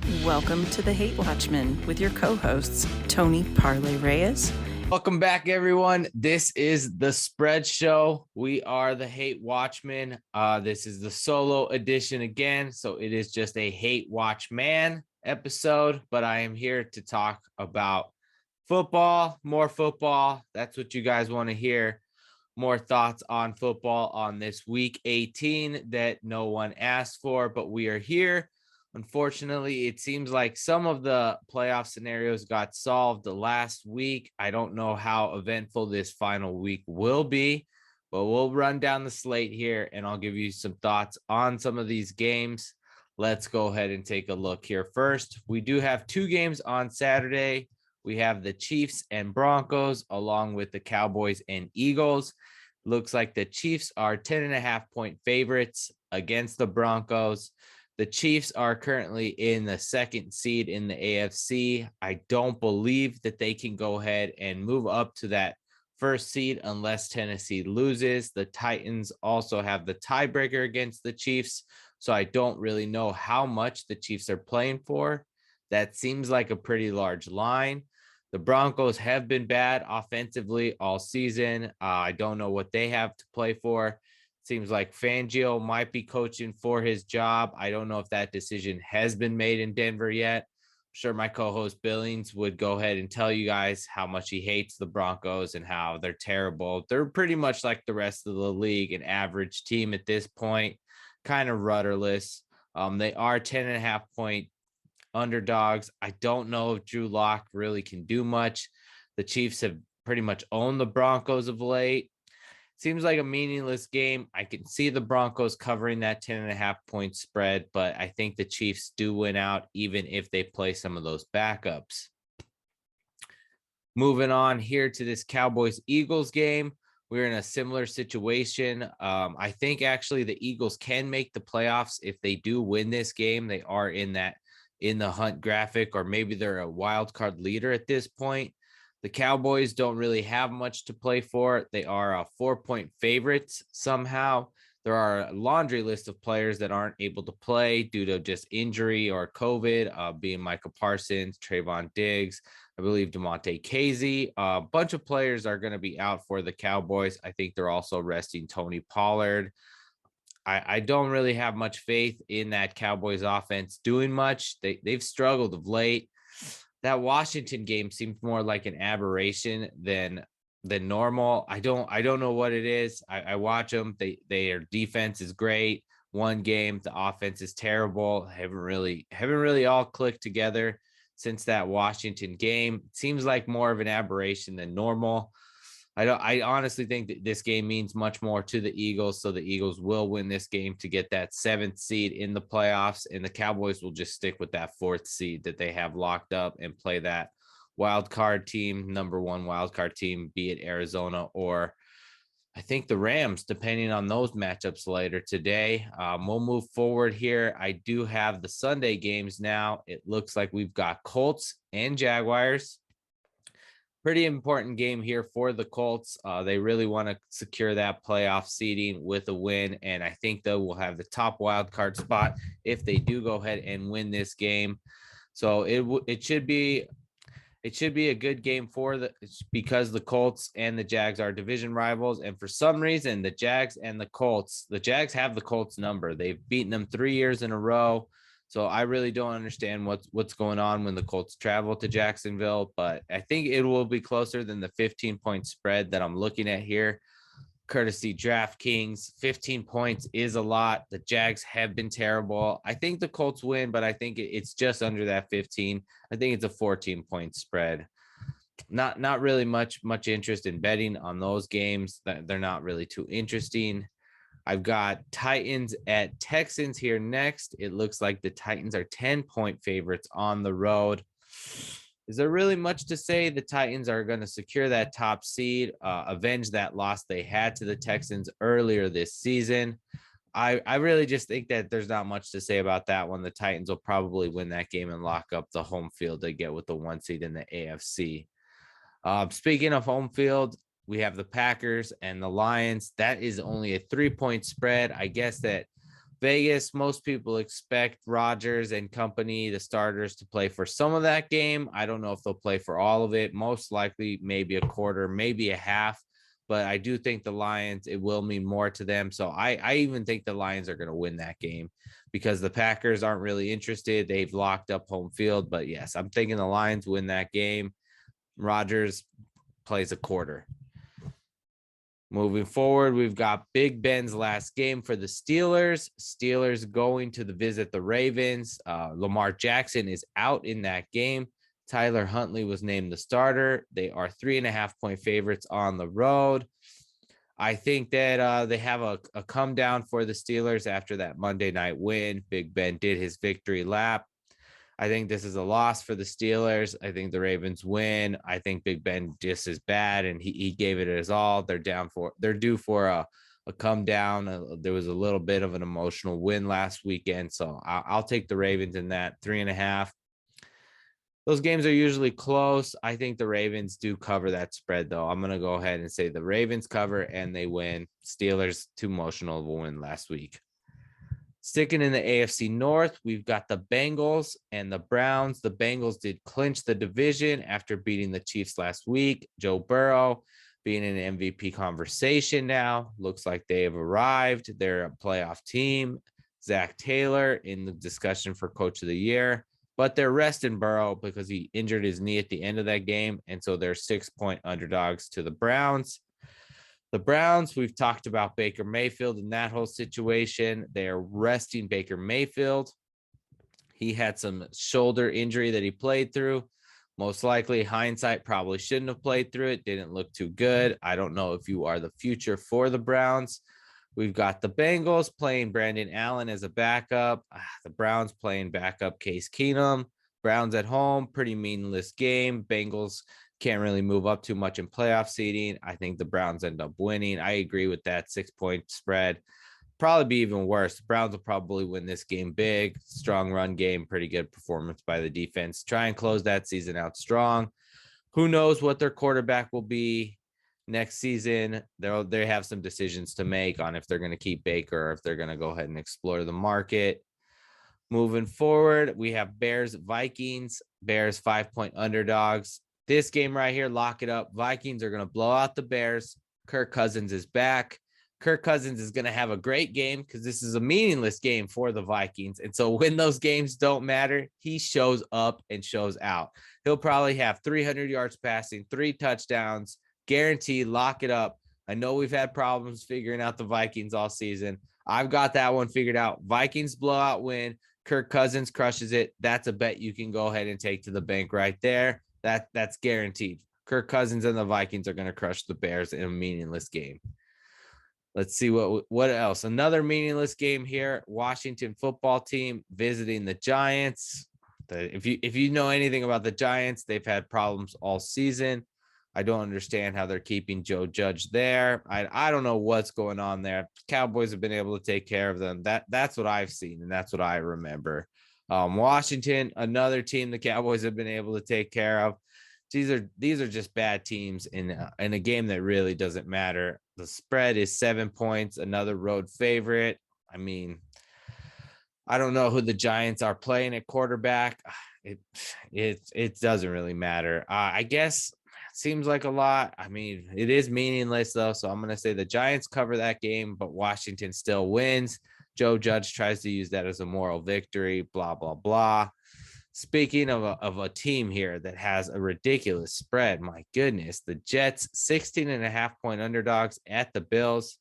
Welcome to the Hate Watchmen with your co-hosts, Tony Parlay Reyes. Welcome back, everyone. This is the Spread Show. We are the Hate Watchmen. This is the solo edition again, so it is just a Hate Watchman episode, but I am here to talk about football, more football. That's what you guys want to hear. More thoughts on football on this week 18 that no one asked for, but we are here. Unfortunately, it seems like some of the playoff scenarios got solved the last week. I don't know how eventful this final week will be, but we'll run down the slate here and I'll give you some thoughts on some of these games. Let's go ahead and take a look here. First, we do have two games on Saturday. We have the Chiefs and Broncos along with the Cowboys and Eagles. Looks like the Chiefs are 10.5-point favorites against the Broncos. The Chiefs are currently in the second seed in the AFC. I don't believe that they can go ahead and move up to that first seed unless Tennessee loses. The Titans also have the tiebreaker against the Chiefs, so I don't really know how much the Chiefs are playing for. That seems like a pretty large line. The Broncos have been bad offensively all season. I don't know what they have to play for. Seems like Fangio might be coaching for his job. I don't know if that decision has been made in Denver yet. I'm sure my co-host Billings would go ahead and tell you guys how much he hates the Broncos and how they're terrible. They're pretty much like the rest of the league, an average team at this point, kind of rudderless. They are 10.5-point underdogs. I don't know if Drew Lock really can do much. The Chiefs have pretty much owned the Broncos of late. Seems like a meaningless game. I can see the Broncos covering that 10.5-point spread, but I think the Chiefs do win out even if they play some of those backups. Moving on here to this Cowboys-Eagles game. We're in a similar situation. I think actually the Eagles can make the playoffs if they do win this game. They are in the hunt graphic, or maybe they're a wild card leader at this point. The Cowboys don't really have much to play for. They are a 4-point favorites somehow. There are a laundry list of players that aren't able to play due to just injury or COVID, being Michael Parsons, Trayvon Diggs, I believe DeMonte Casey. A bunch of players are going to be out for the Cowboys. I think they're also resting Tony Pollard. I don't really have much faith in that Cowboys offense doing much. They've struggled of late. That Washington game seemed more like an aberration than normal. I don't know what it is. I watch them. Their defense is great. One game, the offense is terrible. Haven't really all clicked together since that Washington game. It seems like more of an aberration than normal. I honestly think that this game means much more to the Eagles, so the Eagles will win this game to get that 7th seed in the playoffs, and the Cowboys will just stick with that 4th seed that they have locked up and play that wild card team, number 1 wild card team, be it Arizona or I think the Rams, depending on those matchups later today. We'll move forward here. I do have the Sunday games now. It looks like we've got Colts and Jaguars. Pretty important game here for the Colts. They really want to secure that playoff seeding with a win, and I think they will have the top wild card spot if they do go ahead and win this game. So it should be a good game because the Colts and the Jags are division rivals, and for some reason the Jags have the Colts number. They've beaten them 3 years in a row. So I really don't understand what's going on when the Colts travel to Jacksonville, but I think it will be closer than the 15-point spread that I'm looking at here. Courtesy DraftKings, 15 points is a lot. The Jags have been terrible. I think the Colts win, but I think it's just under that 15. I think it's a 14-point spread. Not really much interest in betting on those games. They're not really too interesting. I've got Titans at Texans here next. It looks like the Titans are 10-point favorites on the road. Is there really much to say? The Titans are going to secure that top seed, avenge that loss they had to the Texans earlier this season. I really just think that there's not much to say about that one. The Titans will probably win that game and lock up the home field they get with the 1 seed in the AFC. Speaking of home field, we have the Packers and the Lions. That is only a 3-point spread. I guess that Vegas, most people expect Rodgers and company, the starters, to play for some of that game. I don't know if they'll play for all of it. Most likely, maybe a quarter, maybe a half. But I do think the Lions, it will mean more to them. So I even think the Lions are going to win that game because the Packers aren't really interested. They've locked up home field. But yes, I'm thinking the Lions win that game. Rodgers plays a quarter. Moving forward, we've got Big Ben's last game for the Steelers. Steelers going to visit the Ravens. Lamar Jackson is out in that game. Tyler Huntley was named the starter. They are 3.5-point favorites on the road. I think that they have a come down for the Steelers after that Monday night win. Big Ben did his victory lap. I think this is a loss for the Steelers. I think the Ravens win. I think Big Ben just is bad, and he gave it his all. They're due for a come down. There was a little bit of an emotional win last weekend, so I'll take the Ravens in that 3.5. Those games are usually close. I think the Ravens do cover that spread, though. I'm going to go ahead and say the Ravens cover and they win. Steelers, too emotional of a win last week. Sticking in the AFC North, we've got the Bengals and the Browns. The Bengals did clinch the division after beating the Chiefs last week. Joe Burrow being in an MVP conversation now. Looks like they have arrived. They're a playoff team. Zach Taylor in the discussion for Coach of the Year. But they're resting Burrow because he injured his knee at the end of that game. And so they're 6-point underdogs to the Browns. The Browns, we've talked about Baker Mayfield in that whole situation. They are resting Baker Mayfield. He had some shoulder injury that he played through. Most likely, hindsight, probably shouldn't have played through it. Didn't look too good. I don't know if you are the future for the Browns. We've got the Bengals playing Brandon Allen as a backup. The Browns playing backup Case Keenum. Browns at home, pretty meaningless game. Bengals can't really move up too much in playoff seeding. I think the Browns end up winning. I agree with that 6-point spread. Probably be even worse. The Browns will probably win this game big. Strong run game, pretty good performance by the defense. Try and close that season out strong. Who knows what their quarterback will be next season. They have some decisions to make on if they're going to keep Baker or if they're going to go ahead and explore the market. Moving forward, we have Bears, Vikings. Bears 5-point underdogs. This game right here, lock it up. Vikings are going to blow out the Bears. Kirk Cousins is back. Kirk Cousins is going to have a great game because this is a meaningless game for the Vikings. And so when those games don't matter, he shows up and shows out. He'll probably have 300 yards passing, 3 touchdowns, guaranteed, lock it up. I know we've had problems figuring out the Vikings all season. I've got that one figured out. Vikings blowout win. Kirk Cousins crushes it. That's a bet you can go ahead and take to the bank right there. That's guaranteed. Kirk Cousins and the Vikings are going to crush the Bears in a meaningless game. Let's see what else. Another meaningless game here. Washington football team visiting the Giants. If you know anything about the Giants, they've had problems all season. I don't understand how they're keeping Joe Judge there. I don't know what's going on there. Cowboys have been able to take care of them. That's what I've seen, and that's what I remember. Washington, another team the Cowboys have been able to take care of. These are just bad teams in a game that really doesn't matter. The spread is 7 points, another road favorite. I mean, I don't know who the Giants are playing at quarterback. It doesn't really matter. I guess it seems like a lot. I mean, it is meaningless though, so I'm going to say the Giants cover that game, but Washington still wins. Joe Judge tries to use that as a moral victory, blah, blah, blah. Speaking of a team here that has a ridiculous spread, my goodness, the Jets, 16.5-point underdogs at the Bills.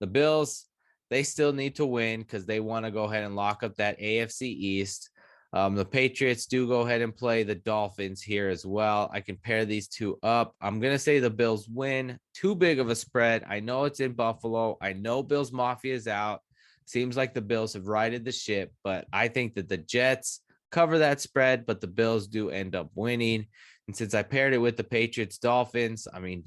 The Bills, they still need to win because they want to go ahead and lock up that AFC East. The Patriots do go ahead and play the Dolphins here as well. I can pair these two up. I'm going to say the Bills win. Too big of a spread. I know it's in Buffalo. I know Bills Mafia is out. Seems like the Bills have righted the ship, but I think that the Jets cover that spread, but the Bills do end up winning. And since I paired it with the Patriots Dolphins, I mean,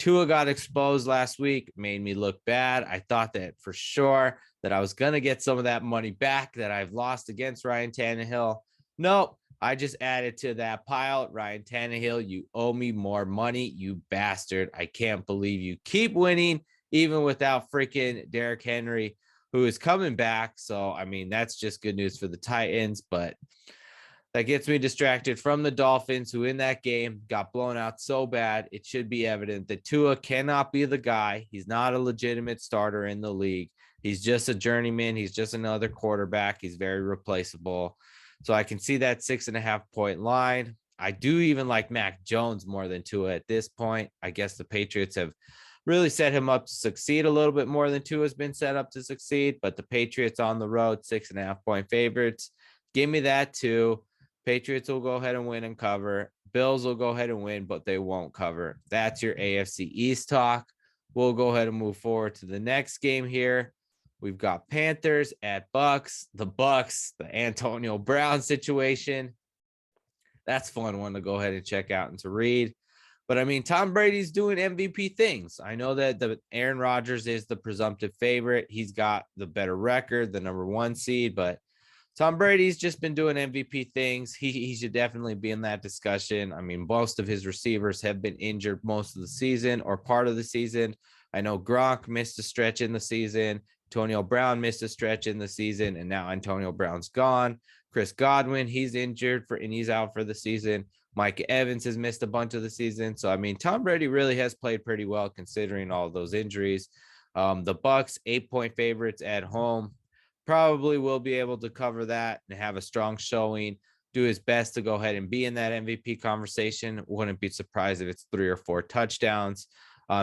Tua got exposed last week, made me look bad. I thought that for sure that I was going to get some of that money back that I've lost against Ryan Tannehill. Nope. I just added to that pile. Ryan Tannehill, you owe me more money, you bastard. I can't believe you keep winning even without freaking Derrick Henry. who is coming back. So, I mean, that's just good news for the Titans, but that gets me distracted from the Dolphins, who in that game got blown out so bad. It should be evident that Tua cannot be the guy. He's not a legitimate starter in the league. He's just a journeyman. He's just another quarterback. He's very replaceable. So I can see that 6.5-point line. I do even like Mac Jones more than Tua at this point. I guess the Patriots have really set him up to succeed a little bit more than Tua has been set up to succeed. But the Patriots on the road, 6.5-point favorites. Give me that too. Patriots will go ahead and win and cover. Bills will go ahead and win, but they won't cover. That's your AFC East talk. We'll go ahead and move forward to the next game here. We've got Panthers at Bucks. The Bucks, the Antonio Brown situation. That's a fun one to go ahead and check out and to read. But I mean, Tom Brady's doing MVP things. I know that the Aaron Rodgers is the presumptive favorite. He's got the better record, the number 1 seed, but Tom Brady's just been doing MVP things. He should definitely be in that discussion. I mean, most of his receivers have been injured most of the season or part of the season. I know Gronk missed a stretch in the season. Antonio Brown missed a stretch in the season, and now Antonio Brown's gone. Chris Godwin, he's injured and he's out for the season. Mike Evans has missed a bunch of the season. So, I mean, Tom Brady really has played pretty well considering all those injuries. The Bucks, 8-point favorites at home. Probably will be able to cover that and have a strong showing, do his best to go ahead and be in that MVP conversation. Wouldn't be surprised if it's 3 or 4 touchdowns.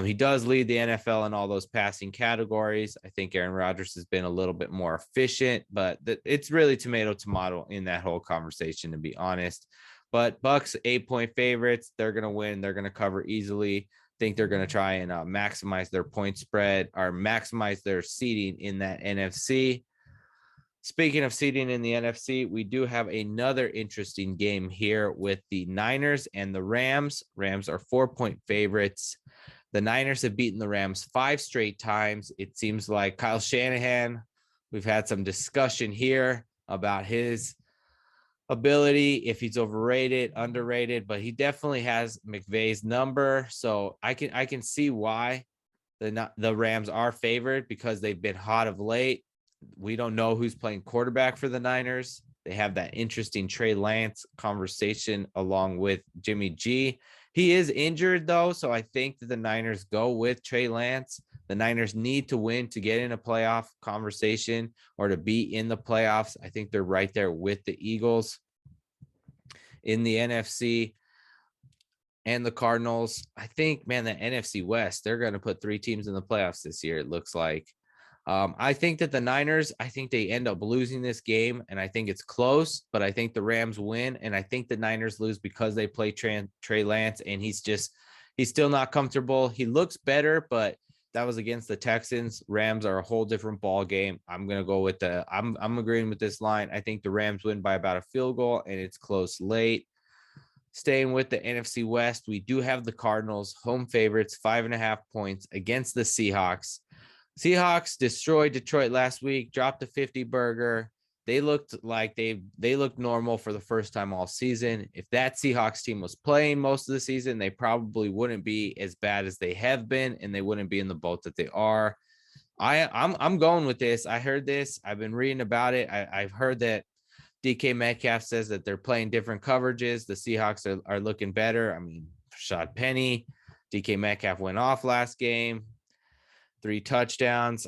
He does lead the NFL in all those passing categories. I think Aaron Rodgers has been a little bit more efficient, but it's really tomato in that whole conversation, to be honest. But Bucks, 8-point favorites. They're going to win. They're going to cover easily. Think they're going to try and maximize their point spread or maximize their seeding in that NFC. Speaking of seeding in the NFC, we do have another interesting game here with the Niners and the Rams. Rams are 4-point favorites. The Niners have beaten the Rams 5 straight times. It seems like Kyle Shanahan, we've had some discussion here about his ability, if he's overrated, underrated, but he definitely has McVay's number. So I can see why the Rams are favored, because they've been hot of late. We don't know who's playing quarterback for the Niners. They have that interesting Trey Lance conversation along with Jimmy G. He is injured, though, so I think that the Niners go with Trey Lance. The Niners need to win to get in a playoff conversation or to be in the playoffs. I think they're right there with the Eagles in the NFC and the Cardinals. I think, man, the NFC West, they're going to put 3 teams in the playoffs this year, it looks like. I think that the Niners, I think they end up losing this game, and I think it's close, but I think the Rams win, and I think the Niners lose because they play Trey Lance, and he's still not comfortable. He looks better, but that was against the Texans. Rams are a whole different ball game. I'm going to go with I'm agreeing with this line. I think the Rams win by about a field goal, and it's close late. Staying with the NFC West, we do have the Cardinals, home favorites, 5.5 points against the Seahawks. Seahawks destroyed Detroit last week, dropped a 50 burger. They looked like they looked normal for the first time all season. If that Seahawks team was playing most of the season, they probably wouldn't be as bad as they have been, and they wouldn't be in the boat that they are. I'm going with this. I heard this. I've been reading about it. I've heard that DK Metcalf says that they're playing different coverages. The Seahawks are looking better. I mean, Rashad Penny, DK Metcalf went off last game. 3 touchdowns.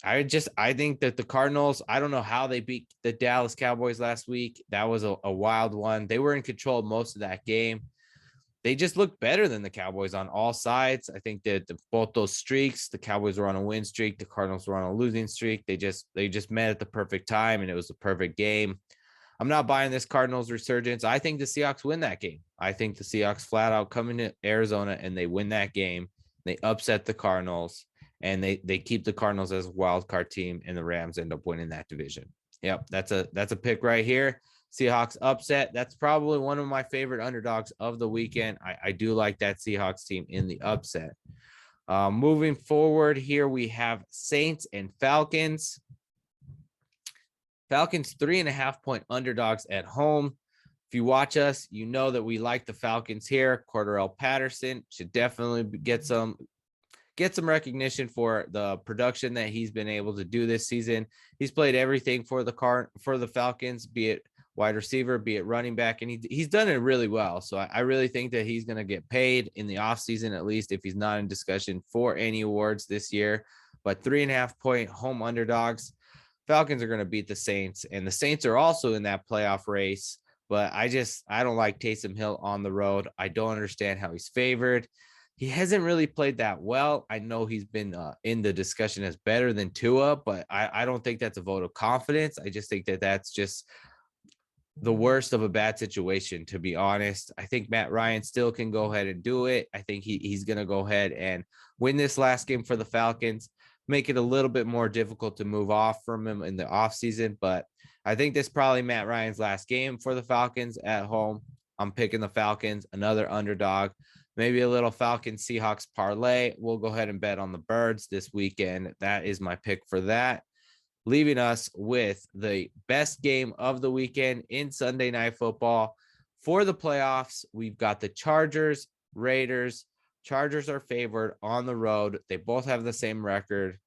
I think that the Cardinals, I don't know how they beat the Dallas Cowboys last week. That was a wild one. They were in control of most of that game. They just looked better than the Cowboys on all sides. I think that both those streaks, the Cowboys were on a win streak, the Cardinals were on a losing streak. They just met at the perfect time, and it was a perfect game. I'm not buying this Cardinals resurgence. I think the Seahawks win that game. I think the Seahawks flat out come into Arizona and they win that game. They upset the Cardinals. And they keep the Cardinals as a wild card team, and the Rams end up winning that division. Yep, that's a pick right here. Seahawks upset. That's probably one of my favorite underdogs of the weekend. I do like that Seahawks team in the upset. Moving forward here, we have Saints and Falcons. Falcons 3.5-point underdogs at home. If you watch us, you know that we like the Falcons here. Cordarrelle Patterson should definitely get some get some recognition for the production that he's been able to do this season. He's played everything for the Falcons, be it wide receiver, be it running back, and he's done it really well. So I really think that he's going to get paid in the offseason, at least if he's not in discussion for any awards this year. But 3.5-point home underdogs. Falcons are going to beat the Saints, and the Saints are also in that playoff race. But I don't like Taysom Hill on the road. I don't understand how he's favored. He hasn't really played that well. I know he's been in the discussion as better than Tua, but I don't think that's a vote of confidence. I just think that that's just the worst of a bad situation, to be honest. I think Matt Ryan still can go ahead and do it. I think he's going to go ahead and win this last game for the Falcons, make it a little bit more difficult to move off from him in the offseason. But I think this is probably Matt Ryan's last game for the Falcons at home. I'm picking the Falcons, another underdog, maybe a little Falcons Seahawks parlay. We'll go ahead and bet on the Birds this weekend. That is my pick for that. Leaving us with the best game of the weekend in Sunday Night Football. For the playoffs, we've got the Chargers, Raiders. Chargers are favored on the road. They both have the same record.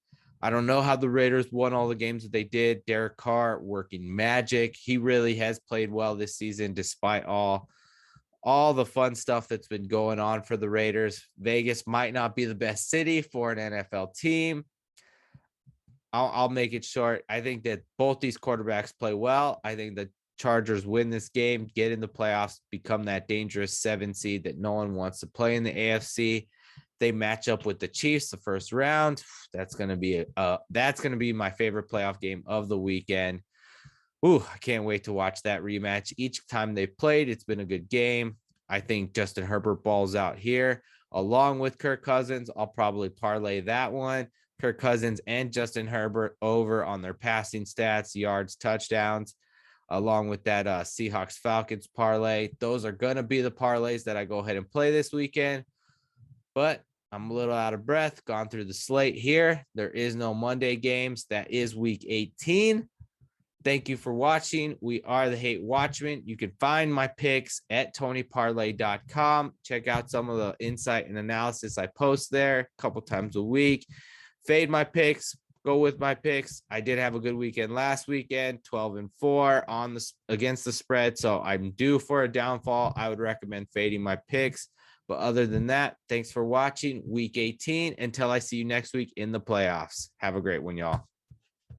I don't know how the Raiders won all the games that they did. Derek Carr working magic. He really has played well this season, despite all the fun stuff that's been going on for the Raiders. Vegas might not be the best city for an NFL team. I'll make it short. I think that both these quarterbacks play well. I think the Chargers win this game, get in the playoffs, become that dangerous 7 seed that no one wants to play in the AFC. They match up with the Chiefs the first round. That's going to be my favorite playoff game of the weekend. Ooh, I can't wait to watch that rematch. Each time they've played, it's been a good game. I think Justin Herbert balls out here along with Kirk Cousins. I'll probably parlay that one. Kirk Cousins and Justin Herbert over on their passing stats, yards, touchdowns, along with that Seahawks Falcons parlay. Those are going to be the parlays that I go ahead and play this weekend. But I'm a little out of breath, gone through the slate here. There is no Monday games. That is week 18. Thank you for watching. We are the Hate Watchmen. You can find my picks at tonyparlay.com. Check out some of the insight and analysis I post there a couple times a week. Fade my picks, go with my picks. I did have a good weekend last weekend, 12-4 against the spread. So I'm due for a downfall. I would recommend fading my picks. But other than that, thanks for watching week 18 until I see you next week in the playoffs. Have a great one, y'all.